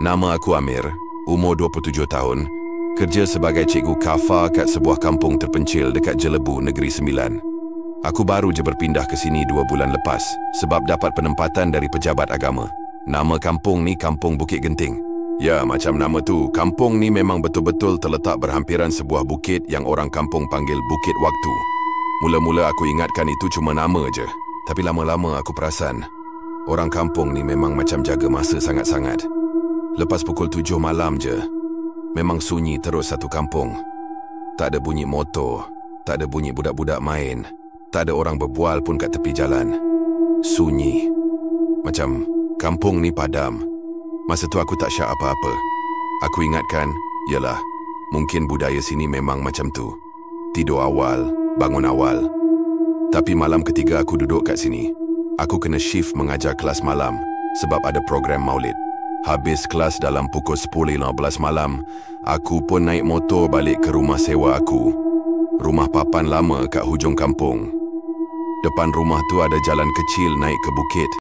Nama aku Amir, umur 27 tahun, kerja sebagai cikgu kafa kat sebuah kampung terpencil dekat Jelebu, Negeri Sembilan. Aku baru je berpindah ke sini 2 bulan lepas sebab dapat penempatan dari pejabat agama. Nama kampung ni Kampung Bukit Genting. Ya, macam nama tu, kampung ni memang betul-betul terletak berhampiran sebuah bukit yang orang kampung panggil Bukit Waktu. Mula-mula aku ingatkan itu cuma nama je, tapi lama-lama aku perasan orang kampung ni memang macam jaga masa sangat-sangat. Lepas pukul 7 malam je, memang sunyi terus satu kampung. Tak ada bunyi motor, tak ada bunyi budak-budak main, tak ada orang berbual pun kat tepi jalan. Sunyi. Macam kampung ni padam. Masa tu aku tak syak apa-apa. Aku ingatkan, yalah, mungkin budaya sini memang macam tu. Tidur awal, bangun awal. Tapi malam ketiga aku duduk kat sini, aku kena shift mengajar kelas malam sebab ada program maulid. Habis kelas dalam pukul 10.15 malam, aku pun naik motor balik ke rumah sewa aku. Rumah papan lama kat hujung kampung. Depan rumah tu ada jalan kecil naik ke bukit.